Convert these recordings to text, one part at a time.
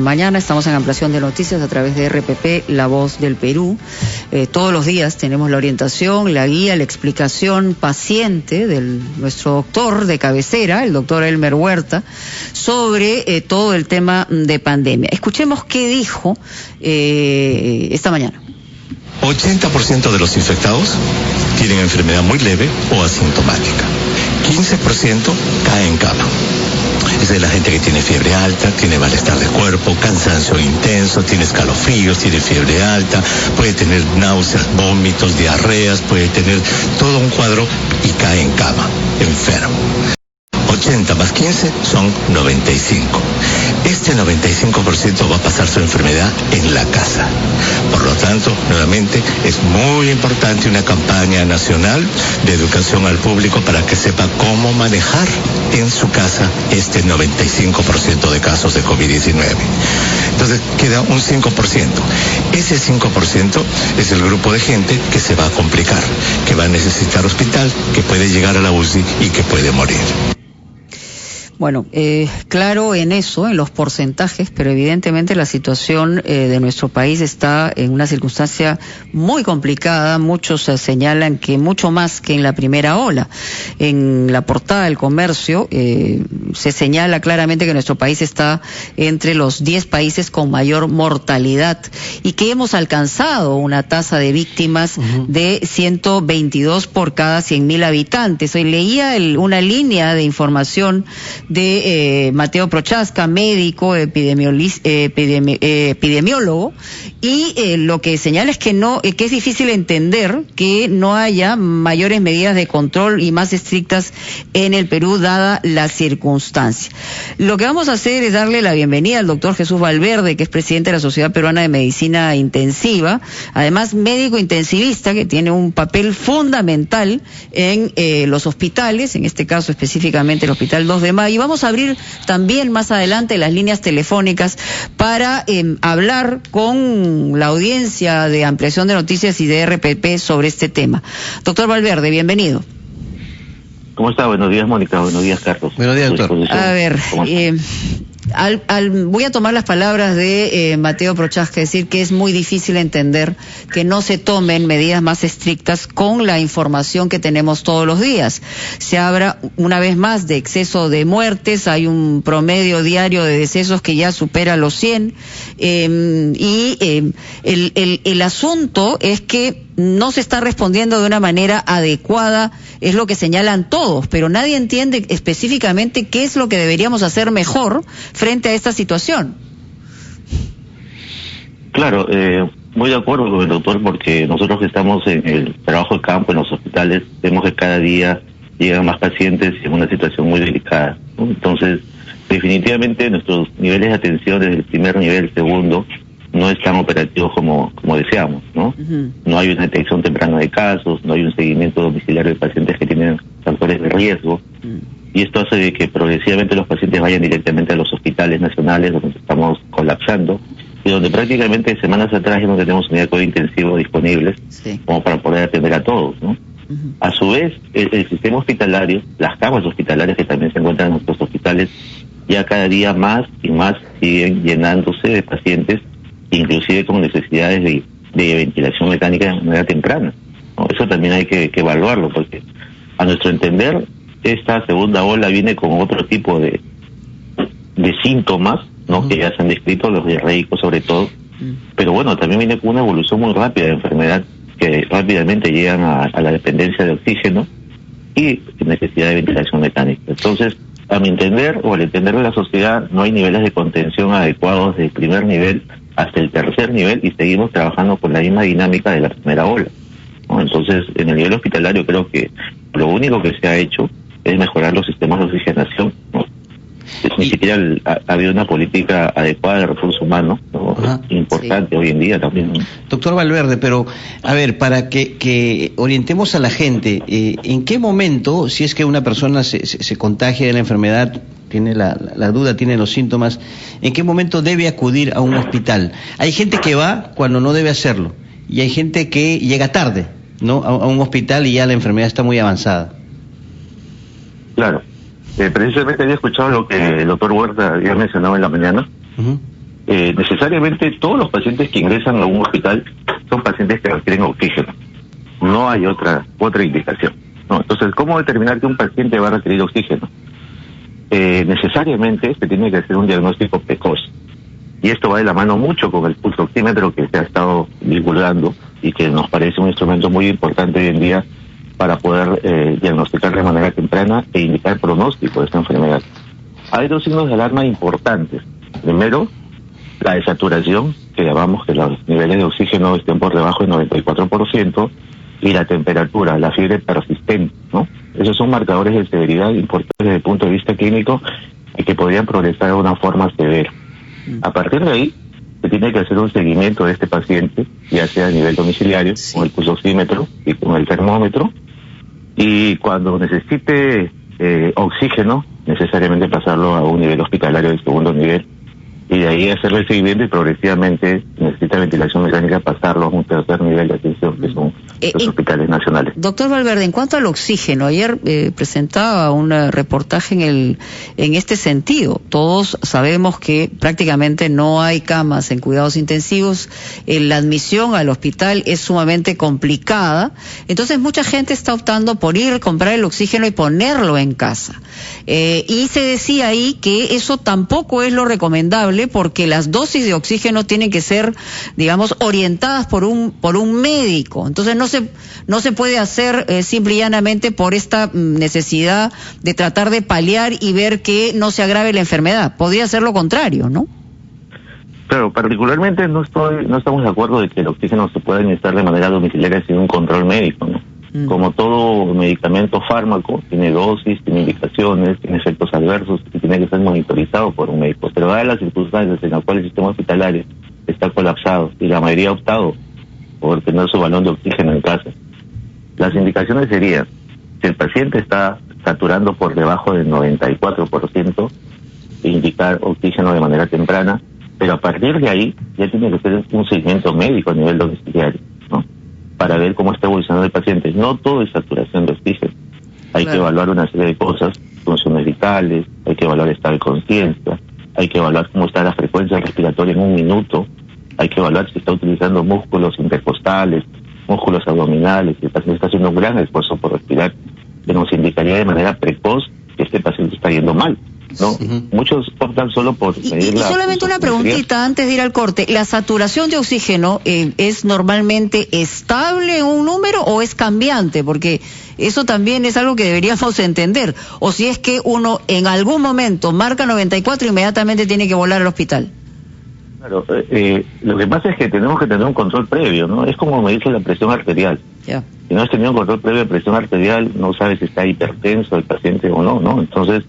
Mañana estamos en ampliación de noticias a través de RPP, La Voz del Perú. Todos los días tenemos la orientación, la guía, la explicación paciente de nuestro doctor de cabecera, el doctor Elmer Huerta, sobre todo el tema de pandemia. Escuchemos qué dijo esta mañana. 80% de los infectados tienen enfermedad muy leve o asintomática. 15% cae en cama. Es de la gente que tiene fiebre alta, tiene malestar de cuerpo, cansancio intenso, tiene escalofríos, tiene fiebre alta, puede tener náuseas, vómitos, diarreas, puede tener todo un cuadro y cae en cama, enfermo. 80 más 15 son 95. Este 95% va a pasar su enfermedad en la casa. Por lo tanto, nuevamente, es muy importante una campaña nacional de educación al público para que sepa cómo manejar en su casa este 95% de casos de COVID-19. Entonces, queda un 5%. Ese 5% es el grupo de gente que se va a complicar, que va a necesitar hospital, que puede llegar a la UCI y que puede morir. Bueno, claro en eso, en los porcentajes, pero evidentemente la situación de nuestro país está en una circunstancia muy complicada. Muchos señalan que mucho más que en la primera ola. En la portada del Comercio se señala claramente que nuestro país está entre los 10 países con mayor mortalidad y que hemos alcanzado una tasa de víctimas de 122 por cada 100.000 habitantes. Hoy leía una línea de información de Mateo Prochaska, médico, epidemiólogo, y lo que señala es que que es difícil entender que no haya mayores medidas de control y más estrictas en el Perú, dada la circunstancia. Lo que vamos a hacer es darle la bienvenida al doctor Jesús Valverde, que es presidente de la Sociedad Peruana de Medicina Intensiva, además médico intensivista, que tiene un papel fundamental en los hospitales, en este caso específicamente el Hospital 2 de Mayo. Y vamos a abrir también más adelante las líneas telefónicas para hablar con la audiencia de Ampliación de Noticias y de RPP sobre este tema. Doctor Valverde, bienvenido. ¿Cómo está? Buenos días, Mónica. Buenos días, Carlos. Buenos días, doctor. A ver, voy a tomar las palabras de Mateo Prochaska, decir que es muy difícil entender que no se tomen medidas más estrictas con la información que tenemos todos los días. Se habla una vez más de exceso de muertes, hay un promedio diario de decesos que ya supera los 100, el asunto es que no se está respondiendo de una manera adecuada, es lo que señalan todos, pero nadie entiende específicamente qué es lo que deberíamos hacer mejor frente a esta situación. Claro, muy de acuerdo con el doctor, porque nosotros que estamos en el trabajo de campo, en los hospitales, vemos que cada día llegan más pacientes en una situación muy delicada, ¿no? Entonces, definitivamente nuestros niveles de atención desde el primer nivel, segundo, no están operativos como deseamos, ¿no? No hay una detección temprana de casos, no hay un seguimiento domiciliario de pacientes que tienen factores de riesgo, y esto hace de que progresivamente los pacientes vayan directamente a los hospitales nacionales, donde estamos colapsando, y donde prácticamente semanas atrás ya no tenemos unidad de cuidado intensivo disponibles como para poder atender a todos, ¿no? A su vez, el sistema hospitalario, las camas hospitalarias que también se encuentran en nuestros hospitales, ya cada día más y más siguen llenándose de pacientes, inclusive con necesidades de ventilación mecánica de manera temprana, ¿no? Eso también hay que evaluarlo, porque a nuestro entender esta segunda ola viene con otro tipo de síntomas, ¿no? Que ya se han descrito, los diarreicos sobre todo, pero bueno, también viene con una evolución muy rápida de enfermedad, que rápidamente llegan a la dependencia de oxígeno y necesidad de ventilación mecánica. Entonces, a mi entender, o al entender de la sociedad, no hay niveles de contención adecuados del primer nivel hasta el tercer nivel, y seguimos trabajando con la misma dinámica de la primera ola, ¿no? Entonces, en el nivel hospitalario creo que lo único que se ha hecho es mejorar los sistemas de oxigenación, ¿no? Ni siquiera ha habido una política adecuada de recursos humanos, ¿no? Importante hoy en día también, ¿no? Doctor Valverde, pero a ver, para que orientemos a la gente, ¿en qué momento, si es que una persona se contagia de la enfermedad, tiene la duda, tiene los síntomas, en qué momento debe acudir a un hospital? Hay gente que va cuando no debe hacerlo, y hay gente que llega tarde, ¿no?, a un hospital y ya la enfermedad está muy avanzada. Claro. Precisamente había escuchado lo que el doctor Huerta había mencionado en la mañana. necesariamente todos los pacientes que ingresan a un hospital son pacientes que requieren oxígeno. No hay otra indicación, ¿no? Entonces, ¿cómo determinar que un paciente va a requerir oxígeno? Necesariamente se tiene que hacer un diagnóstico precoz. Y esto va de la mano mucho con el pulso oxímetro que se ha estado divulgando y que nos parece un instrumento muy importante hoy en día para poder diagnosticar de manera temprana e indicar pronóstico de esta enfermedad. Hay dos signos de alarma importantes. Primero, la desaturación, que llamamos que los niveles de oxígeno estén por debajo del 94%, y la temperatura, la fiebre persistente, ¿no? Esos son marcadores de severidad importantes desde el punto de vista clínico y que podrían progresar de una forma severa. A partir de ahí, se tiene que hacer un seguimiento de este paciente, ya sea a nivel domiciliario, con el pulsoxímetro y con el termómetro, y cuando necesite oxígeno, necesariamente pasarlo a un nivel hospitalario de segundo nivel, y de ahí hacerle el seguimiento y progresivamente, necesita ventilación mecánica, pasarlo a un tercer nivel de atención, que son los hospitales nacionales. Doctor Valverde, en cuanto al oxígeno, ayer presentaba un reportaje en este sentido. Todos sabemos que prácticamente no hay camas en cuidados intensivos, la admisión al hospital es sumamente complicada, entonces mucha gente está optando por ir a comprar el oxígeno y ponerlo en casa. Y se decía ahí que eso tampoco es lo recomendable, porque las dosis de oxígeno tienen que ser, digamos, orientadas por un médico. Entonces no se puede hacer simple y llanamente por esta necesidad de tratar de paliar y ver que no se agrave la enfermedad. Podría ser lo contrario, ¿no? Claro, particularmente no estamos de acuerdo de que el oxígeno se pueda administrar de manera domiciliaria sin un control médico, ¿no? Como todo medicamento fármaco, tiene dosis, tiene indicaciones, tiene efectos adversos y tiene que ser monitorizado por un médico. Pero dadas las circunstancias en las cuales el sistema hospitalario está colapsado y la mayoría ha optado por tener su balón de oxígeno en casa, las indicaciones serían, si el paciente está saturando por debajo del 94%, indicar oxígeno de manera temprana, pero a partir de ahí ya tiene que ser un seguimiento médico a nivel domiciliario, ¿no? Para ver cómo está evolucionando el paciente. No todo es saturación de oxígeno. Hay que evaluar una serie de cosas, funciones vitales, hay que evaluar estado de conciencia, hay que evaluar cómo está la frecuencia respiratoria en un minuto, hay que evaluar si está utilizando músculos intercostales, músculos abdominales, si el paciente está haciendo un gran esfuerzo por respirar, que nos indicaría de manera precoz que este paciente está yendo mal, ¿no? Muchos optan solo por medir la... Y solamente una preguntita antes de ir al corte. ¿La saturación de oxígeno es normalmente estable en un número o es cambiante? Porque eso también es algo que deberíamos entender. O si es que uno en algún momento marca 94 inmediatamente tiene que volar al hospital. Claro, lo que pasa es que tenemos que tener un control previo, ¿no? Es como medirse la presión arterial. Si no has tenido un control previo de presión arterial, no sabes si está hipertenso el paciente o no, ¿no? Entonces,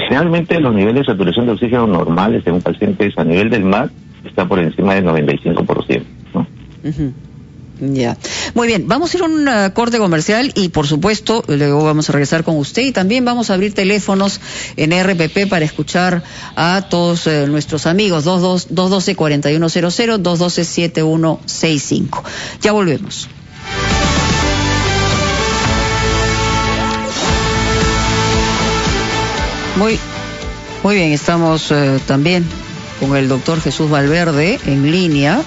generalmente los niveles de saturación de oxígeno normales en un paciente es a nivel del MAC, está por encima del 95%, ¿no? Ya. Muy bien, vamos a ir a un corte comercial y por supuesto luego vamos a regresar con usted y también vamos a abrir teléfonos en RPP para escuchar a todos nuestros amigos. 212-4100, 212-7165. Ya volvemos. Muy bien, estamos también con el doctor Jesús Valverde en línea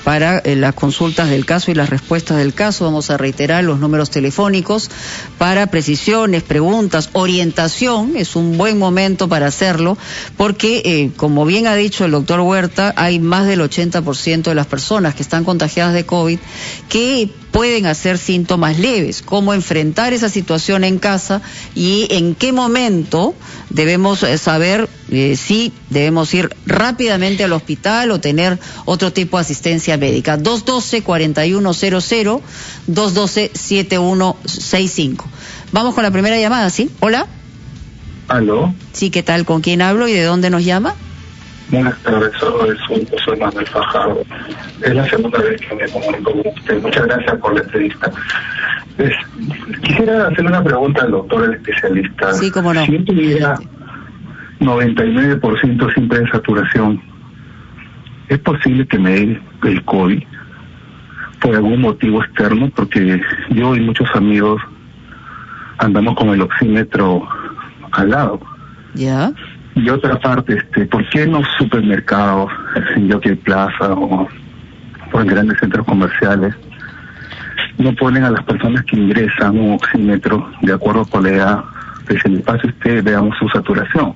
para las consultas del caso y las respuestas del caso. Vamos a reiterar los números telefónicos para precisiones, preguntas, orientación. Es un buen momento para hacerlo porque, como bien ha dicho el doctor Huerta, hay más del 80% de las personas que están contagiadas de COVID que pueden hacer síntomas leves. Cómo enfrentar esa situación en casa y en qué momento debemos saber si debemos ir rápidamente al hospital o tener otro tipo de asistencia médica. 212-4100, 212-7165. Vamos con la primera llamada, ¿sí? Hola. ¿Aló? Sí, ¿qué tal? ¿Con quién hablo y de dónde nos llama? Buenas tardes, soy Manuel Fajardo. Es la segunda vez que me comunico con usted. Muchas gracias por la entrevista. Quisiera hacerle una pregunta al doctor, el especialista. Sí, cómo no. Si yo tuviera 99% siempre de saturación, ¿es posible que me dé el COVID por algún motivo externo? Porque yo y muchos amigos andamos con el oxímetro al lado. ¿Ya? Y otra parte, ¿por qué en los supermercados, en Jockey Plaza o en grandes centros comerciales, no ponen a las personas que ingresan un oxímetro de acuerdo con la edad? Que se le pase a usted, veamos su saturación,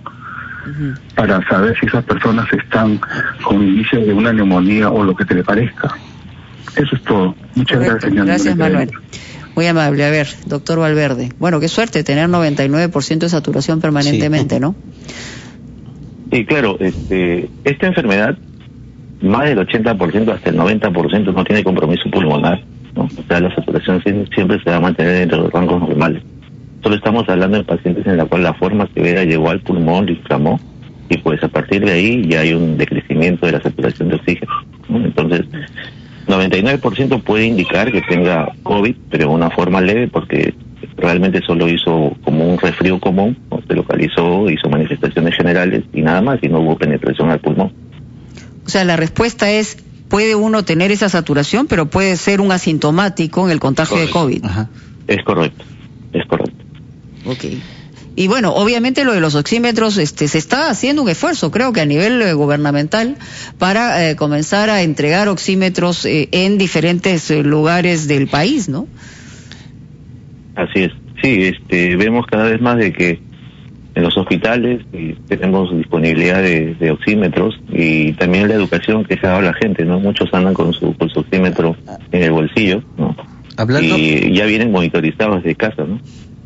para saber si esas personas están con indicios de una neumonía o lo que te le parezca. Eso es todo. Muchas gracias, señor. Gracias, Manuel. Muy amable. A ver, doctor Valverde. Bueno, qué suerte tener 99% de saturación permanentemente, sí. ¿No? Sí, claro. Esta enfermedad, más del 80% hasta el 90% no tiene compromiso pulmonar, ¿no? O sea, la saturación siempre se va a mantener dentro de los rangos normales. Solo estamos hablando de pacientes en la cual la forma severa llegó al pulmón, lo inflamó, y pues a partir de ahí ya hay un decrecimiento de la saturación de oxígeno, ¿no? Entonces, 99% puede indicar que tenga COVID, pero de una forma leve, porque realmente solo hizo como un resfrío común, ¿no? Se localizó, hizo manifestaciones generales y nada más, y no hubo penetración al pulmón. O sea, la respuesta es, puede uno tener esa saturación, pero puede ser un asintomático en el contagio de COVID. Ajá. Es correcto. Ok. Y bueno, obviamente lo de los oxímetros, se está haciendo un esfuerzo, creo que a nivel gubernamental, para comenzar a entregar oxímetros en diferentes lugares del país, ¿no? Así es. Sí, vemos cada vez más de que en los hospitales tenemos disponibilidad de oxímetros, y también la educación que se ha dado a la gente, ¿no? Muchos andan con su oxímetro en el bolsillo, ¿no? Y ya vienen monitorizados desde casa, ¿no?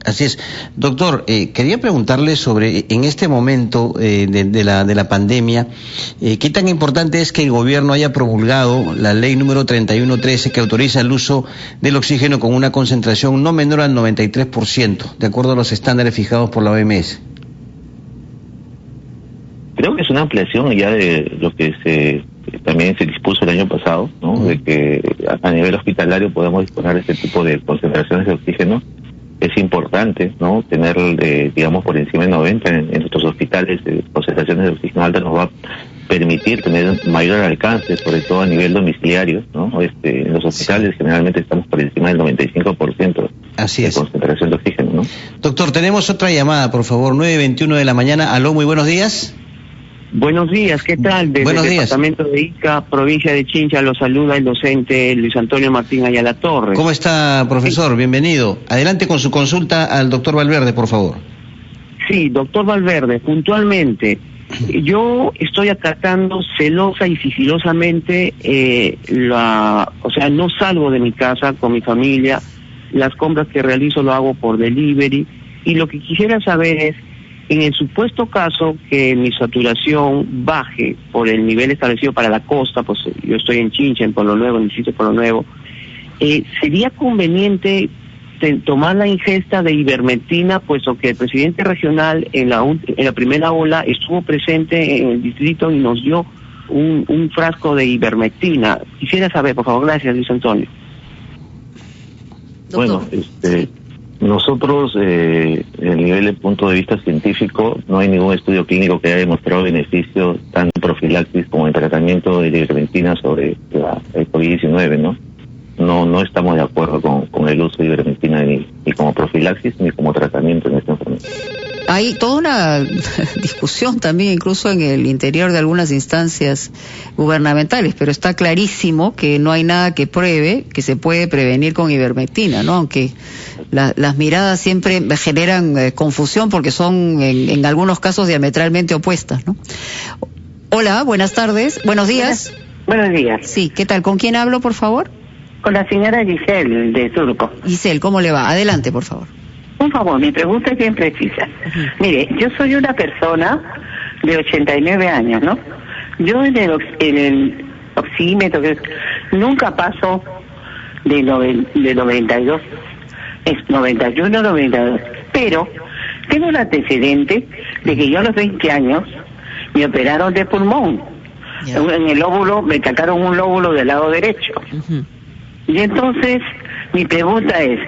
Así es. Doctor, quería preguntarle sobre, en este momento de la pandemia, ¿qué tan importante es que el gobierno haya promulgado la ley número 3113 que autoriza el uso del oxígeno con una concentración no menor al 93%, de acuerdo a los estándares fijados por la OMS? Creo que es una ampliación ya de lo que también se dispuso el año pasado, ¿no? De que a nivel hospitalario podemos disponer de este tipo de concentraciones de oxígeno. Es importante, ¿no? Tener, digamos, por encima de 90 en nuestros hospitales, concentraciones de oxígeno alta nos va a permitir tener mayor alcance, sobre todo a nivel domiciliario, ¿no? En los hospitales generalmente estamos por encima del 95% de concentración de oxígeno, ¿no? Doctor, tenemos otra llamada, por favor, 9:21 de la mañana. Aló, muy buenos días. Buenos días, ¿qué tal? Desde el departamento de Ica, provincia de Chincha, lo saluda el docente Luis Antonio Martín Ayala Torres. ¿Cómo está, profesor? Sí. Bienvenido. Adelante con su consulta al doctor Valverde, por favor. Sí, doctor Valverde, puntualmente, yo estoy acatando celosa y sigilosamente o sea, no salgo de mi casa con mi familia, las compras que realizo lo hago por delivery, y lo que quisiera saber es, en el supuesto caso que mi saturación baje por el nivel establecido para la costa, pues yo estoy en Chincha, en Pueblo Nuevo, en el distrito de Pueblo Nuevo, ¿sería conveniente tomar la ingesta de ivermectina, puesto que el presidente regional en la primera ola estuvo presente en el distrito y nos dio un frasco de ivermectina? Quisiera saber, por favor. Gracias, Luis Antonio. Bueno, nosotros, a nivel de punto de vista científico, no hay ningún estudio clínico que haya demostrado beneficios tanto en profilaxis como en tratamiento de ivermectina sobre el COVID-19, ¿no? No estamos de acuerdo con el uso de ivermectina ni como profilaxis ni como tratamiento en esta enfermedad. Hay toda una discusión también, incluso en el interior de algunas instancias gubernamentales, pero está clarísimo que no hay nada que pruebe que se puede prevenir con ivermectina, ¿no? Aunque las miradas siempre generan confusión porque son en algunos casos diametralmente opuestas, ¿no? Hola, buenas tardes, buenos días. Buenos días. Sí, ¿qué tal? ¿Con quién hablo, por favor? Con la señora Giselle de Surco. Giselle, ¿cómo le va? Adelante, por favor. Por favor, mi pregunta es bien precisa. Mire, yo soy una persona de 89 años, ¿no? Yo en el oxímetro nunca paso de 92, es 91, 92. Pero tengo un antecedente de que yo a los 20 años me operaron de pulmón. En el lóbulo, me sacaron un lóbulo del lado derecho. Y entonces, mi pregunta es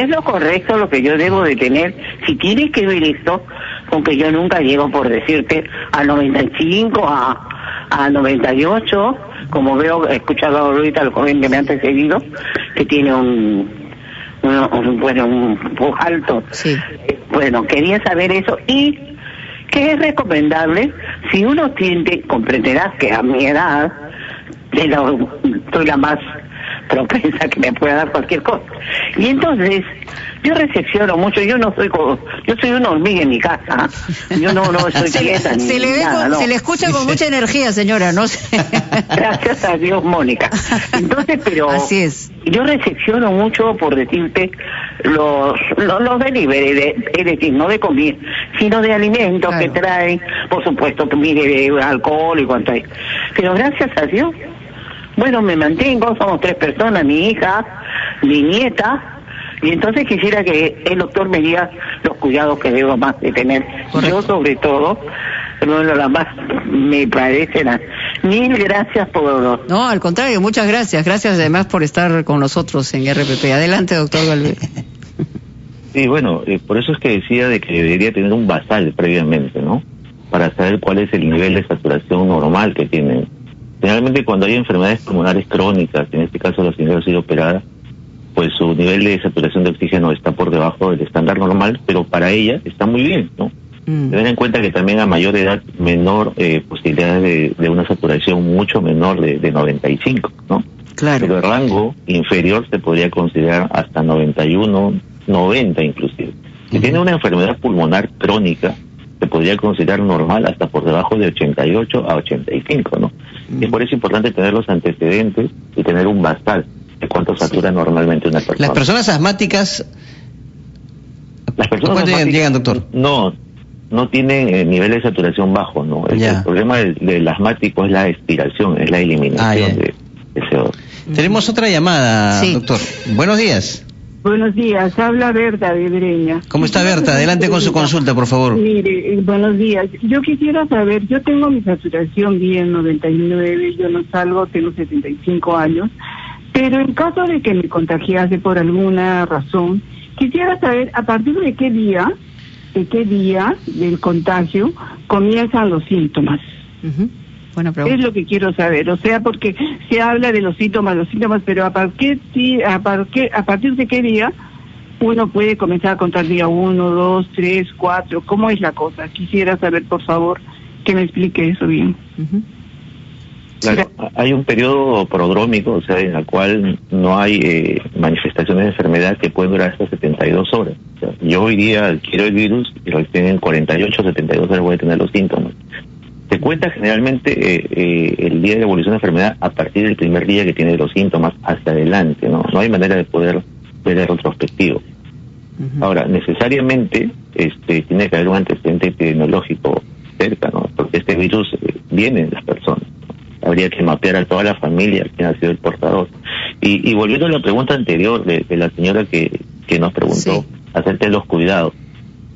lo correcto lo que yo debo de tener? Si tiene que ver esto, aunque yo nunca llego, por decirte, a 95, a 98, como he escuchado ahorita al joven que me ha antecedido, que tiene un alto. Sí. Bueno, quería saber eso, y que es recomendable si uno tiende, comprenderás que a mi edad soy la más propensa que me pueda dar cualquier cosa. Y entonces, yo recepciono mucho, yo soy una hormiga en mi casa, yo no soy quieta ni se le ve nada, se le escucha con mucha energía, señora, ¿no? Gracias a Dios, Mónica. Entonces, pero así es. Yo recepciono mucho, por decirte, los delivery, es decir, no de comida, sino de alimentos que traen, por supuesto, mire, alcohol y cuanto hay. Pero gracias a Dios, bueno, me mantengo, somos 3 personas, mi hija, mi nieta, y entonces quisiera que el doctor me diga los cuidados que debo más de tener. Correcto. Yo sobre todo, bueno, la más me parece. Mil gracias por... No, al contrario, muchas gracias. Gracias además por estar con nosotros en RPP. Adelante, doctor Valverde. Sí, bueno, por eso es que decía de que debería tener un basal previamente, ¿no? Para saber cuál es el nivel de saturación normal que tienen. Generalmente cuando hay enfermedades pulmonares crónicas, en este caso la señora ha sido operada, pues su nivel de saturación de oxígeno está por debajo del estándar normal, pero para ella está muy bien, ¿no? Tener en cuenta que también a mayor edad, menor posibilidades de una saturación mucho menor de 95, ¿no? Claro. Pero el rango inferior se podría considerar hasta 91, 90 inclusive. Si tiene una enfermedad pulmonar crónica, se podría considerar normal hasta por debajo de 88 a 85, ¿no? Y por eso es importante tener los antecedentes y tener un basal de cuánto satura normalmente una persona. Las personas asmáticas... ¿Cuánto llegan, doctor? No tienen nivel de saturación bajo, ¿no? El problema del asmático es la expiración, es la eliminación de CO2. Tenemos otra llamada, doctor. Buenos días. Buenos días, habla Berta de Breña. ¿Cómo está Berta? Adelante con su consulta, por favor. Mire, buenos días. Yo quisiera saber, yo tengo mi saturación bien, 99, yo no salgo, tengo 75 años, pero en caso de que me contagiase por alguna razón, quisiera saber a partir de qué día del contagio comienzan los síntomas. Buena pregunta. Es lo que quiero saber, o sea, porque se habla de los síntomas, pero a partir de qué día uno puede comenzar a contar día 1, 2, 3, 4, ¿cómo es la cosa? Quisiera saber, por favor, que me explique eso bien. Claro, hay un periodo prodrómico, o sea, en el cual no hay manifestaciones de enfermedad que pueden durar hasta 72 horas. O sea, yo hoy día adquiero el virus y lo tienen 48, 72 horas voy a tener los síntomas. Se cuenta generalmente el día de evolución de enfermedad a partir del primer día que tiene los síntomas hacia adelante, ¿no? No hay manera de poder ver el retrospectivo. Ahora, necesariamente tiene que haber un antecedente epidemiológico cerca, ¿no? Porque este virus viene en las personas. Habría que mapear a toda la familia quién ha sido el portador. Y volviendo a la pregunta anterior de la señora que nos preguntó acerca de los cuidados,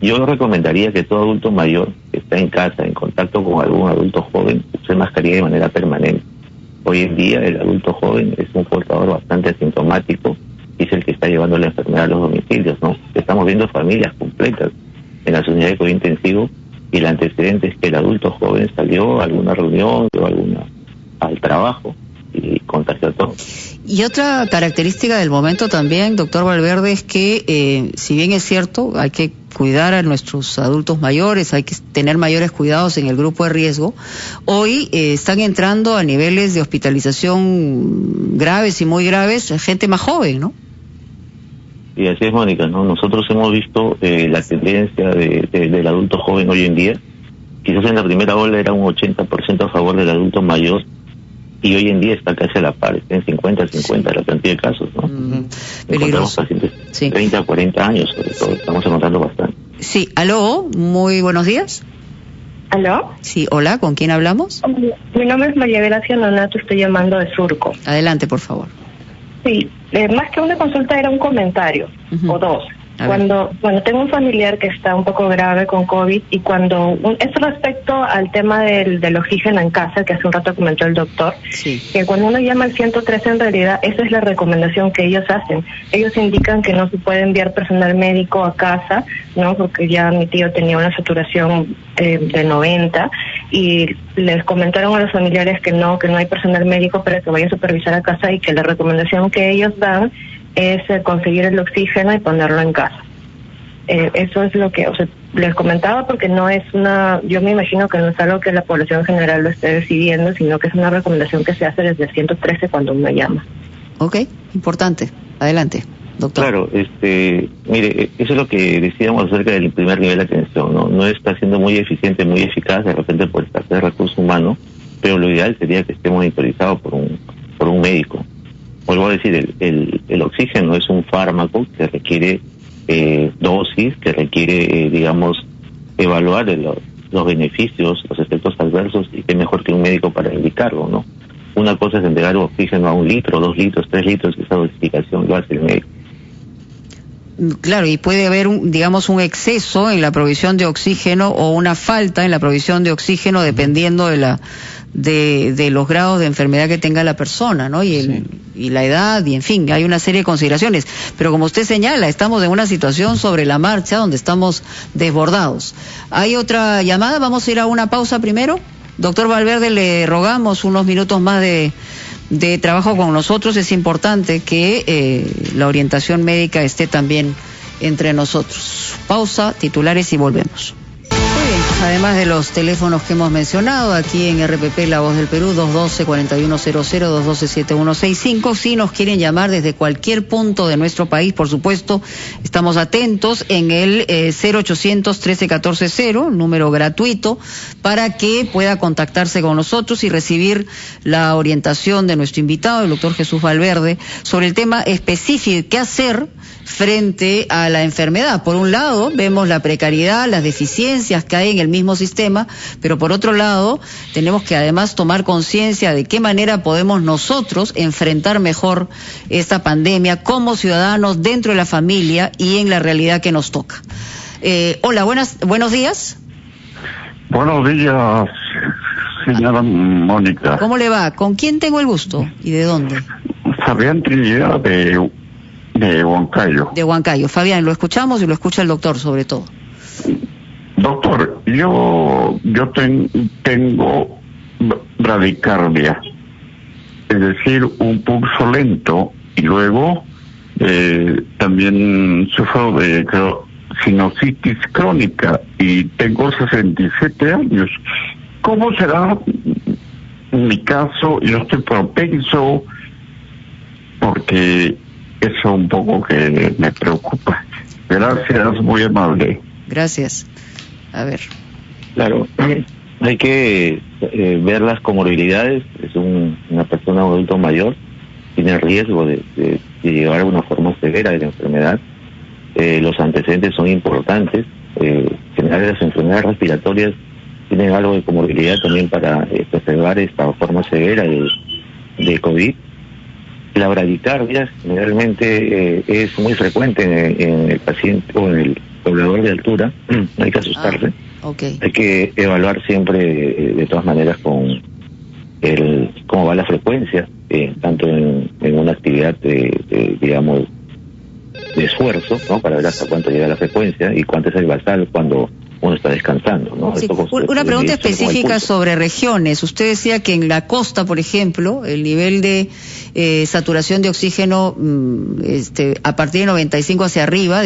yo recomendaría que todo adulto mayor que está en casa, en contacto con algún adulto joven, use mascarilla de manera permanente. Hoy en día el adulto joven es un portador bastante asintomático y es el que está llevando la enfermedad a los domicilios, ¿no? Estamos viendo familias completas en las unidades de cuidado intensivo y el antecedente es que el adulto joven salió a alguna reunión o al trabajo y contagió a todos. Y otra característica del momento también, doctor Valverde, es que si bien es cierto, hay que cuidar a nuestros adultos mayores, hay que tener mayores cuidados en el grupo de riesgo, hoy están entrando a niveles de hospitalización graves y muy graves gente más joven, ¿no? Y así es, Mónica, ¿no? Nosotros hemos visto la tendencia del adulto joven hoy en día. Quizás en la primera ola era un 80% a favor del adulto mayor, y hoy en día está casi a la par, está en 50-50 la cantidad de casos, ¿no? Encontramos pacientes 30, 40 años, sobre todo, estamos encontrando bastante. Sí, aló, muy buenos días. ¿Aló? Sí, hola, ¿con quién hablamos? Mi nombre es María Gracia Nonato, estoy llamando de Surco. Adelante, por favor. Sí, más que una consulta era un comentario, o dos. Bueno, tengo un familiar que está un poco grave con COVID y es respecto al tema del oxígeno en casa, que hace un rato comentó el doctor, que cuando uno llama al 103 en realidad esa es la recomendación que ellos hacen. Ellos indican que no se puede enviar personal médico a casa, ¿no? Porque ya mi tío tenía una saturación de 90 y les comentaron a los familiares que no hay personal médico para que vaya a supervisar a casa y que la recomendación que ellos dan es conseguir el oxígeno y ponerlo en casa. Eso es lo que, les comentaba, porque no es yo me imagino que no es algo que la población general lo esté decidiendo, sino que es una recomendación que se hace desde el 113 cuando uno llama. Ok, importante. Adelante, doctor. Claro, mire, eso es lo que decíamos acerca del primer nivel de atención, ¿no? No está siendo muy eficiente, muy eficaz, de repente por escasez de recursos humanos, pero lo ideal sería que esté monitorizado por un médico. Vuelvo a decir, el oxígeno es un fármaco que requiere dosis, que requiere, evaluar los beneficios, los efectos adversos, y qué mejor que un médico para indicarlo, ¿no? Una cosa es entregar oxígeno a 1 litro, 2 litros, 3 litros, esa dosificación lo hace el médico. Claro, y puede haber un exceso en la provisión de oxígeno o una falta en la provisión de oxígeno dependiendo de los grados de enfermedad que tenga la persona, ¿no? Y la edad, y en fin, hay una serie de consideraciones. Pero como usted señala, estamos en una situación sobre la marcha donde estamos desbordados. ¿Hay otra llamada? Vamos a ir a una pausa primero. Doctor Valverde, le rogamos unos minutos más de trabajo con nosotros. Es importante que la orientación médica esté también entre nosotros. Pausa, titulares y volvemos. Muy bien, además de los teléfonos que hemos mencionado, aquí en RPP La Voz del Perú, 212-4100, 212-7165. Si nos quieren llamar desde cualquier punto de nuestro país, por supuesto, estamos atentos en el 0800-13-14-0, número gratuito, para que pueda contactarse con nosotros y recibir la orientación de nuestro invitado, el doctor Jesús Valverde, sobre el tema específico, qué hacer frente a la enfermedad. Por un lado, vemos la precariedad, las deficiencias que hay en el mismo sistema, pero por otro lado, tenemos que además tomar conciencia de qué manera podemos nosotros enfrentar mejor esta pandemia como ciudadanos dentro de la familia y en la realidad que nos toca. Hola, buenos días. Buenos días, señora Mónica. ¿Cómo le va? ¿Con quién tengo el gusto y de dónde? Fabián Trinidad de Huancayo. De Huancayo. Fabián, lo escuchamos y lo escucha el doctor sobre todo. Doctor, yo tengo bradicardia, es decir, un pulso lento, y luego también sufro de sinusitis crónica y tengo 67 años. ¿Cómo será mi caso? Yo estoy propenso, porque eso un poco que me preocupa. Gracias, muy amable. Gracias. A ver. Claro, hay que ver las comorbilidades. Es una persona adulto mayor, tiene riesgo de llevar a una forma severa de la enfermedad. Los antecedentes son importantes. Generalmente las enfermedades respiratorias tienen algo de comorbilidad también para preservar esta forma severa de COVID. La bradicardia generalmente es muy frecuente en el paciente o en el poblador de altura. No hay que asustarse. Okay. Hay que evaluar siempre de todas maneras con cómo va la frecuencia, tanto en una actividad de esfuerzo, ¿no? Para ver hasta cuánto llega la frecuencia y cuánto es el basal cuando uno está descansando, ¿no? Sí. Una pregunta específica sobre regiones. Usted decía que en la costa, por ejemplo, el nivel de saturación de oxígeno a partir de 95 hacia arriba,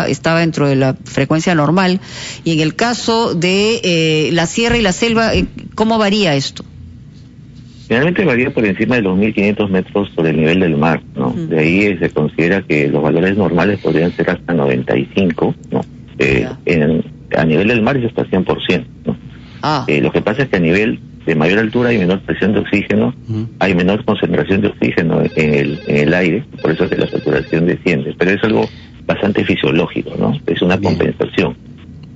estaba dentro de la frecuencia normal, y en el caso de la sierra y la selva, ¿cómo varía esto? Generalmente varía por encima de los 1.500 metros sobre el nivel del mar, ¿no? De ahí se considera que los valores normales podrían ser hasta 95, ¿no? A nivel del mar es hasta 100%, ¿no? Lo que pasa es que a nivel de mayor altura hay menor presión de oxígeno, hay menor concentración de oxígeno en el aire, por eso es que la saturación desciende, pero es algo bastante fisiológico, ¿no? Es una compensación.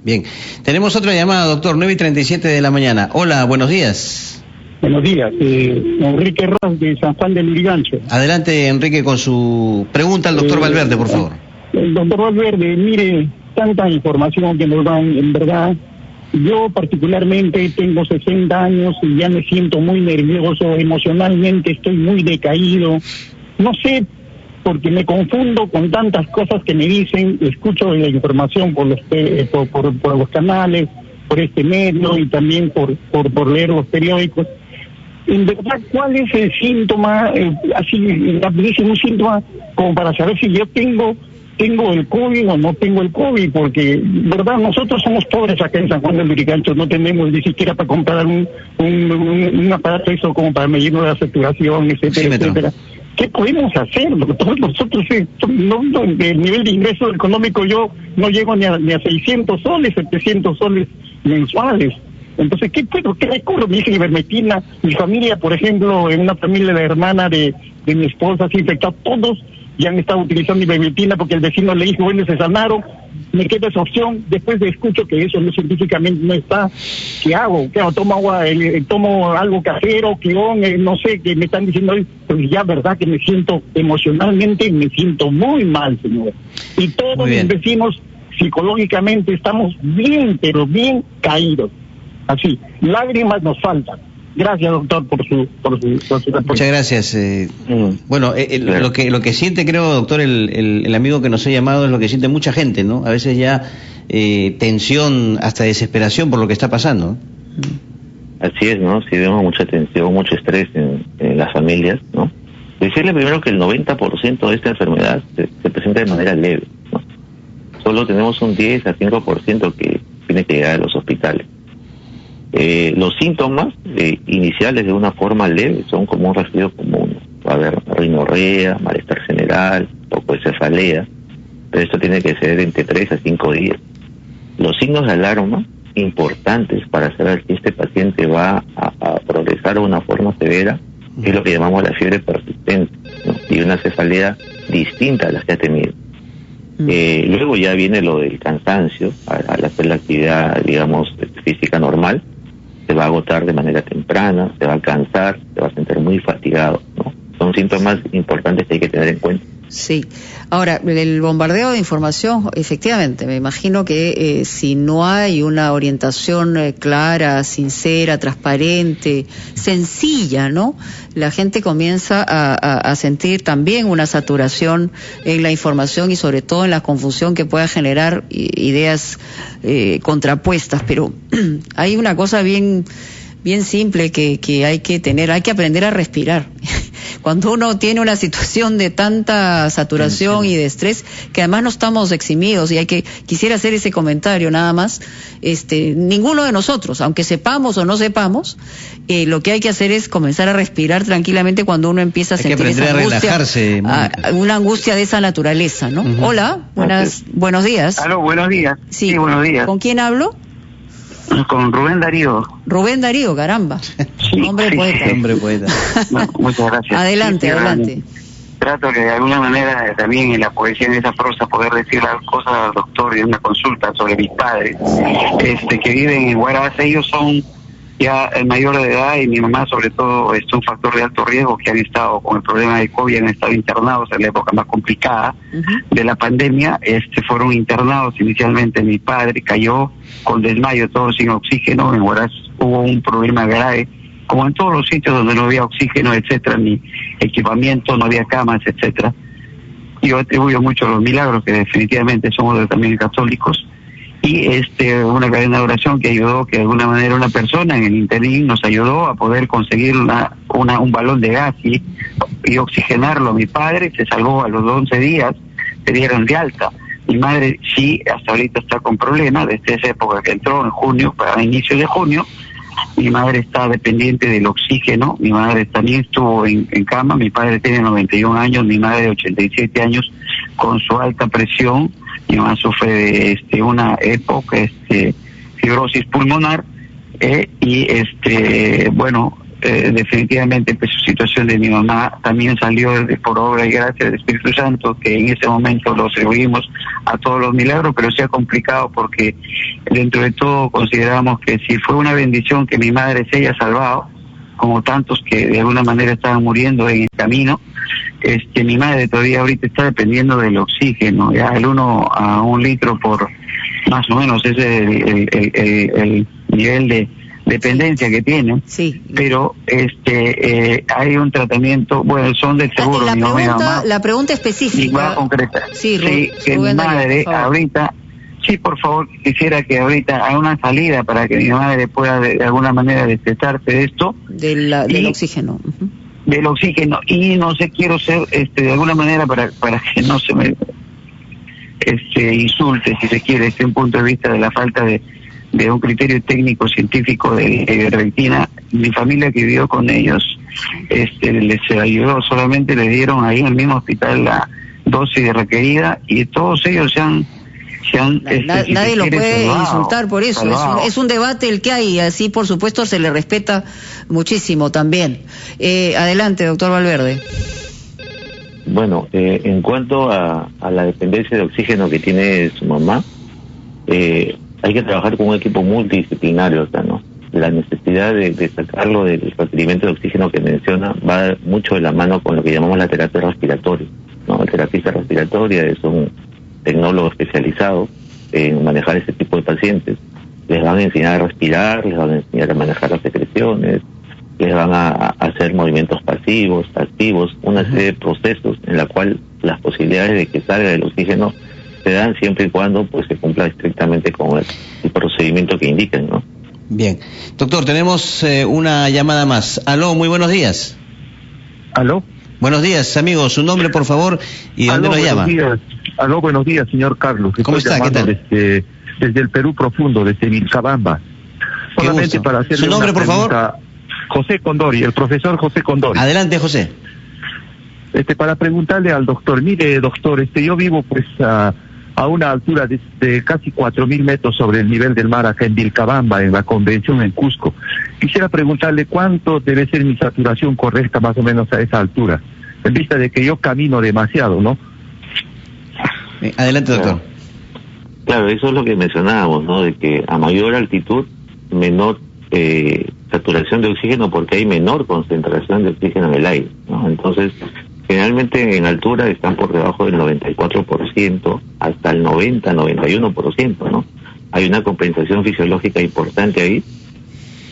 Bien, tenemos otra llamada, doctor, 9:37 de la mañana. Hola, buenos días. Buenos días, Enrique Ross de San Juan del Lurigancho. Adelante, Enrique, con su pregunta al doctor Valverde, por favor. El doctor Valverde, mire, tanta información que nos dan, en verdad. Yo particularmente tengo 60 años y ya me siento muy nervioso, emocionalmente estoy muy decaído. No sé, porque me confundo con tantas cosas que me dicen, escucho la información por los canales, por este medio y también por leer los periódicos. en verdad, ¿cuál es el síntoma? Así, rapidísimo, un síntoma como para saber si yo tengo el COVID o no tengo el COVID, porque, verdad, nosotros somos pobres acá en San Juan del Lurigancho, no tenemos ni siquiera para comprar un aparato eso como para medirnos la saturación, etcétera, etcétera. ¿Qué podemos hacer? Porque todos nosotros, el nivel de ingreso económico, yo no llego ni a 600 soles, 700 soles mensuales. Entonces, ¿qué recurro? Me dice ivermectina. Mi familia, por ejemplo, en una familia de hermana de mi esposa, se infectó todos y han estado utilizando ivermectina porque el vecino le dijo, bueno, se sanaron, me queda esa opción. Después escucho que eso no científicamente no está. ¿Qué hago? Tomo agua, tomo algo casero, no sé, que me están diciendo hoy, pues ya verdad que me siento emocionalmente, me siento muy mal, señor. Y todos mis vecinos psicológicamente estamos bien, pero bien caídos. Así, lágrimas nos faltan. Gracias, doctor, por su respuesta. Muchas gracias. Bueno, lo que siente, creo, doctor, el amigo que nos ha llamado es lo que siente mucha gente, ¿no? A veces ya tensión, hasta desesperación por lo que está pasando. Así es, ¿no? Sí vemos mucha tensión, mucho estrés en las familias, ¿no? Decirle primero que el 90% de esta enfermedad se presenta de manera leve, ¿no? Solo tenemos un 10 a 5% que tiene que llegar a los hospitales. Los síntomas iniciales de una forma leve son como un resfriado común. Va a haber rinorrea, malestar general, poco de cefalea, pero esto tiene que ser entre 3 a 5 días. Los signos de alarma importantes para saber si este paciente va a progresar de una forma severa es lo que llamamos la fiebre persistente, ¿no? Y una cefalea distinta a las que ha tenido. Luego ya viene lo del cansancio, al hacer la actividad, digamos, física normal, se va a agotar de manera temprana, se va a cansar, se va a sentir muy fatigado, ¿no? Son síntomas importantes que hay que tener en cuenta. Sí. Ahora, el bombardeo de información, efectivamente, me imagino que si no hay una orientación clara, sincera, transparente, sencilla, ¿no? La gente comienza a sentir también una saturación en la información y sobre todo en la confusión que pueda generar ideas contrapuestas. Pero hay una cosa bien simple que hay que aprender a respirar. Cuando uno tiene una situación de tanta saturación y de estrés, que además no estamos eximidos, y quisiera hacer ese comentario nada más, ninguno de nosotros, aunque sepamos o no sepamos, lo que hay que hacer es comenzar a respirar tranquilamente cuando uno empieza a sentir esa angustia, relajarse, una angustia de esa naturaleza, ¿no? Hola, buenos días. Aló, buenos días. Sí, buenos días. ¿Con quién hablo? Con Rubén Darío. Rubén Darío, caramba. Sí, poeta. Hombre poeta. No, muchas gracias. Adelante. Trato que de alguna manera también en la poesía, en esa prosa, poder decir las cosas al doctor de una consulta sobre mis padres, que viven en Huaraz. Ellos son ya mayor de edad y mi mamá sobre todo es un factor de alto riesgo, que han estado con el problema de COVID, han estado internados en la época más complicada de la pandemia. Fueron internados inicialmente. Mi padre cayó con desmayo, todo sin oxígeno. En Huaraz hubo un problema grave, como en todos los sitios donde no había oxígeno, etcétera, ni equipamiento, no había camas, etcétera. Yo atribuyo mucho a los milagros, que definitivamente somos también católicos, y una cadena de oración que ayudó, que de alguna manera una persona en el interín nos ayudó a poder conseguir un balón de gas y oxigenarlo. Mi padre se salvó a los 11 días, se dieron de alta. Mi madre sí, hasta ahorita está con problemas, desde esa época que entró en junio, para inicios de junio. Mi madre está dependiente del oxígeno. Mi madre también estuvo en cama. Mi padre tiene 91 años, mi madre 87 años, con su alta presión. Mi mamá sufre de una época, fibrosis pulmonar, definitivamente pues su situación de mi mamá también salió por obra y gracia del Espíritu Santo, que en ese momento lo atribuimos a todos los milagros, pero se ha complicado porque dentro de todo consideramos que si fue una bendición que mi madre se haya salvado, como tantos que de alguna manera estaban muriendo en el camino, mi madre todavía ahorita está dependiendo del oxígeno, ya el 1 a 1 litro por más o menos es el nivel de dependencia que tiene. Sí. Pero hay un tratamiento, bueno, son del seguro. La pregunta específica. Concreta. Sí, que mi madre ahorita Sí, por favor, quisiera que ahorita haga una salida para que mi madre pueda de alguna manera despetarse de esto. Del oxígeno. Uh-huh. Del oxígeno. Y no sé, quiero ser, de alguna manera, para que no se me insulte, si se quiere, desde un punto de vista de la falta de un criterio técnico científico de retina. Mi familia que vivió con ellos les ayudó, solamente les dieron ahí en el mismo hospital la dosis requerida y todos ellos se han nadie lo puede insultar por eso, es un debate el que hay, así por supuesto se le respeta muchísimo también. Adelante, doctor Valverde. Bueno, en cuanto a la dependencia de oxígeno que tiene su mamá, hay que trabajar con un equipo multidisciplinario, o sea, ¿no? La necesidad de sacarlo del requerimiento de oxígeno que menciona va mucho de la mano con lo que llamamos la terapia respiratoria, ¿no? El terapista respiratoria es un tecnólogo especializado en manejar ese tipo de pacientes. Les van a enseñar a respirar, les van a enseñar a manejar las secreciones, les van a hacer movimientos pasivos, activos, una serie de procesos en la cual las posibilidades de que salga el oxígeno se dan siempre y cuando pues se cumpla estrictamente con el procedimiento que indican, ¿no? Bien. Doctor, tenemos una llamada más. Aló, muy buenos días. Aló. Buenos días, amigo. Su nombre, por favor, y dónde nos llama. Días. Aló, buenos días, señor Carlos. ¿Cómo está? ¿Qué tal? Desde el Perú profundo, desde Vilcabamba. Solamente para hacerle ¿Su nombre, por favor? José Condori, el profesor José Condori. Adelante, José. Para preguntarle al doctor, mire, doctor, yo vivo pues a una altura de casi 4.000 metros sobre el nivel del mar acá en Vilcabamba, en la convención en Cusco. Quisiera preguntarle cuánto debe ser mi saturación correcta más o menos a esa altura, en vista de que yo camino demasiado, ¿no? Adelante, doctor. Claro, eso es lo que mencionábamos, ¿no? De que a mayor altitud, menor saturación de oxígeno, porque hay menor concentración de oxígeno en el aire, ¿no? Entonces, generalmente en altura están por debajo del 94% hasta el 90-91%, ¿no? Hay una compensación fisiológica importante ahí.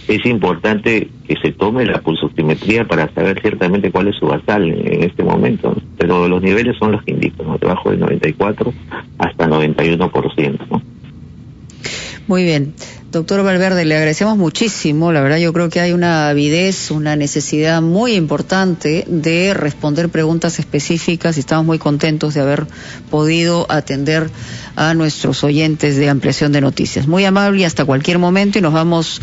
Es importante que se tome la pulsoximetría para saber ciertamente cuál es su basal en este momento, ¿no? Pero los niveles son los que indican, ¿no? Debajo del 94 hasta 91%, ¿no? Muy bien. Doctor Valverde, le agradecemos muchísimo. La verdad, yo creo que hay una avidez, una necesidad muy importante de responder preguntas específicas y estamos muy contentos de haber podido atender a nuestros oyentes de Ampliación de Noticias. Muy amable y hasta cualquier momento, y nos vamos